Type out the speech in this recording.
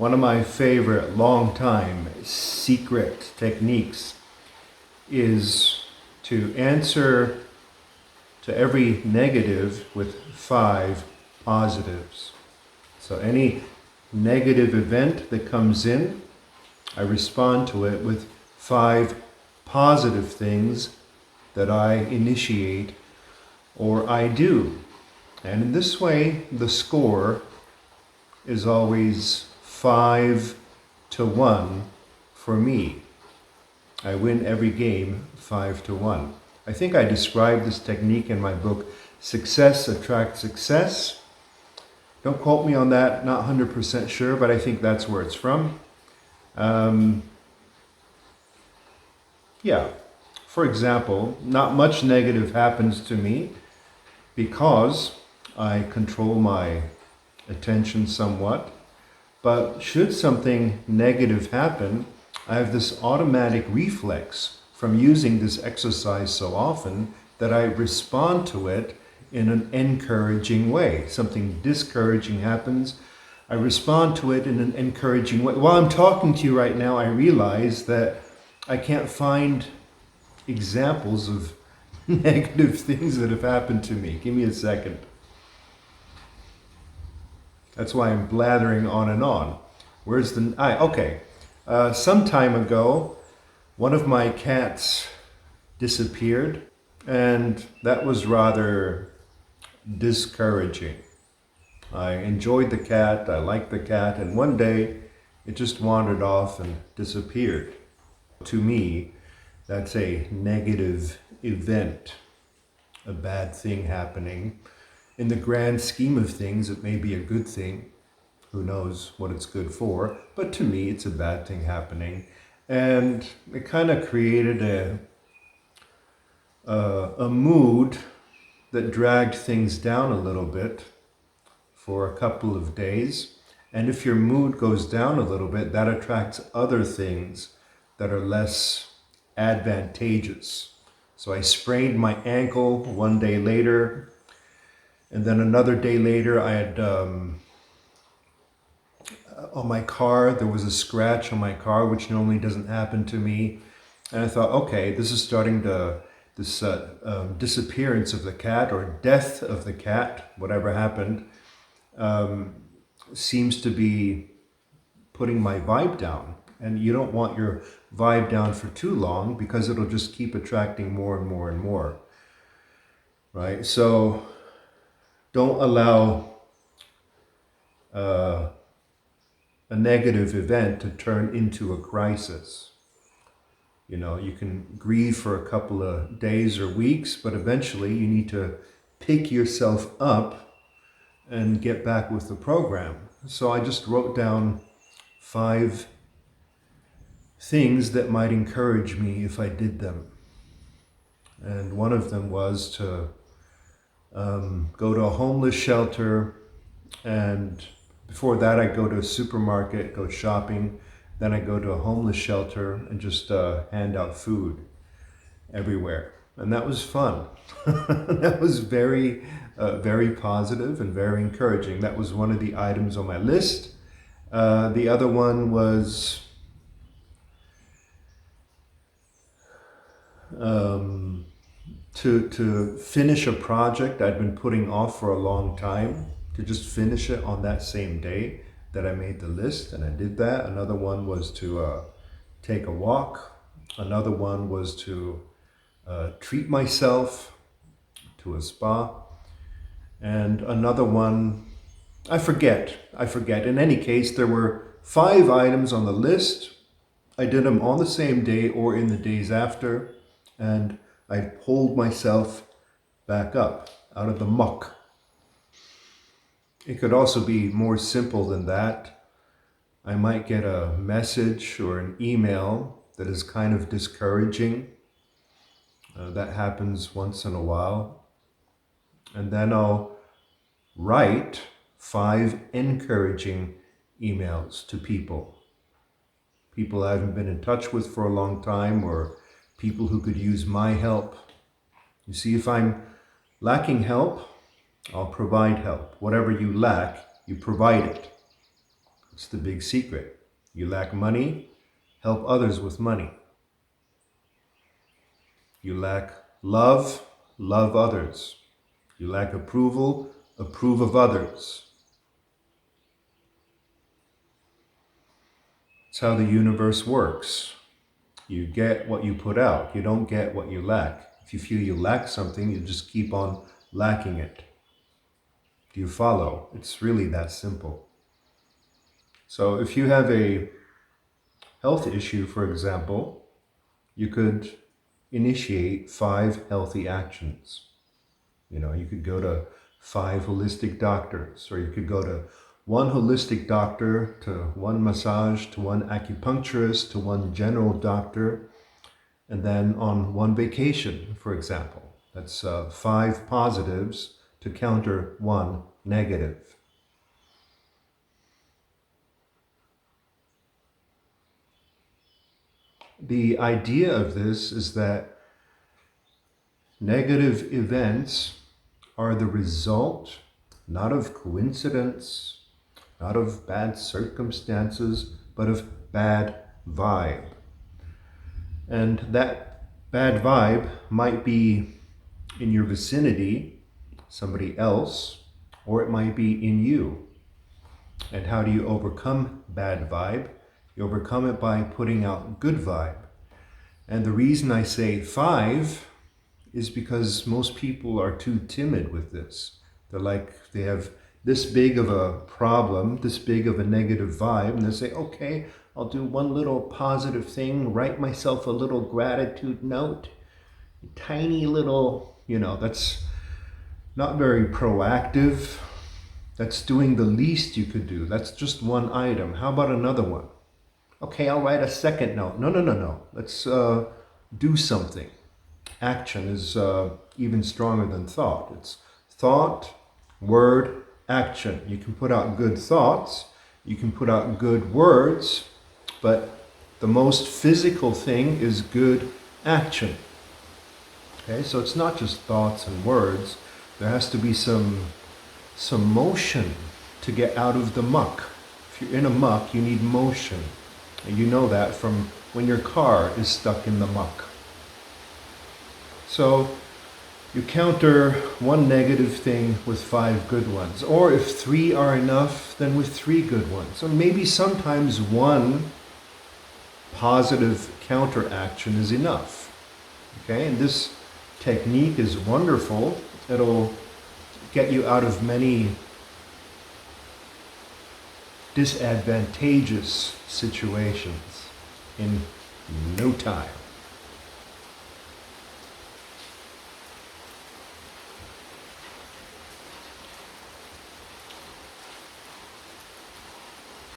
One of my favorite long-time secret techniques is to answer to every negative with 5 positives. So any negative event that comes in, I respond to it with 5 positive things that I initiate or I do. And in this way, the score is always 5-1 for me. I win every game 5-1. I think I described this technique in my book, Success Attracts Success. Don't quote me on that, not 100% sure, but I think that's where it's from. For example, not much negative happens to me because I control my attention somewhat. But should something negative happen, I have this automatic reflex from using this exercise so often that I respond to it in an encouraging way. Something discouraging happens, I respond to it in an encouraging way. While I'm talking to you right now, I realize that I can't find examples of negative things that have happened to me. Give me a second. That's why I'm blathering on and on. Where's the... some time ago, one of my cats disappeared, and that was rather discouraging. I enjoyed the cat, I liked the cat, and one day it just wandered off and disappeared. To me, that's a negative event, a bad thing happening. In the grand scheme of things, it may be a good thing. Who knows what it's good for? But to me, it's a bad thing happening. And it kind of created a mood that dragged things down a little bit for a couple of days. And if your mood goes down a little bit, that attracts other things that are less advantageous. So I sprained my ankle one day later, and then another day later I had on my car, there was a scratch on my car, which normally doesn't happen to me. And I thought, okay, this is starting to, this disappearance of the cat or death of the cat, whatever happened, seems to be putting my vibe down. And you don't want your vibe down for too long because it'll just keep attracting more and more and more, right? So don't allow a negative event to turn into a crisis. You know, you can grieve for a couple of days or weeks, but eventually you need to pick yourself up and get back with the program. So I just wrote down 5 things that might encourage me if I did them. And one of them was to go to a homeless shelter, and before that I go to a supermarket, go shopping, then I go to a homeless shelter and just hand out food everywhere. And that was fun. That was very, very positive and very encouraging. That was one of the items on my list. The other one was to finish a project I'd been putting off for a long time, to just finish it on that same day that I made the list, and I did that. Another one was to take a walk. Another one was to treat myself to a spa. And another one, I forget. In any case, there were 5 items on the list. I did them on the same day or in the days after, and I pulled myself back up out of the muck. It could also be more simple than that. I might get a message or an email that is kind of discouraging. That happens once in a while. And then I'll write 5 encouraging emails to people. People I haven't been in touch with for a long time, or people who could use my help. You see, if I'm lacking help, I'll provide help. Whatever you lack, you provide it. It's the big secret. You lack money, help others with money. You lack love, love others. You lack approval, approve of others. It's how the universe works. You get what you put out. You don't get what you lack. If you feel you lack something, you just keep on lacking it. Do you follow? It's really that simple. So if you have a health issue, for example, you could initiate 5 healthy actions. You could go to 5 holistic doctors, or you could go to 1 holistic doctor, to 1 massage, to 1 acupuncturist, to 1 general doctor, and then on 1 vacation, for example. That's 5 positives to counter 1 negative. The idea of this is that negative events are the result not of coincidence, not of bad circumstances, but of bad vibe. And that bad vibe might be in your vicinity, somebody else, or it might be in you. And how do you overcome bad vibe? You overcome it by putting out good vibe. And the reason I say 5 is because most people are too timid with this. They have this big of a problem, this big of a negative vibe, and they say, okay, I'll do 1 little positive thing, write myself a little gratitude note, tiny little, that's not very proactive. That's doing the least you could do. That's just 1 item. How about another one? Okay, I'll write a second note. No. Let's do something. Action is even stronger than thought. It's thought, word, action. You can put out good thoughts, you can put out good words, but the most physical thing is good action. Okay, so it's not just thoughts and words. There has to be some motion to get out of the muck. If you're in a muck, you need motion. And you know that from when your car is stuck in the muck. So you counter 1 negative thing with 5 good ones. Or if 3 are enough, then with 3 good ones. Or maybe sometimes 1 positive counteraction is enough. Okay, and this technique is wonderful. It'll get you out of many disadvantageous situations in no time.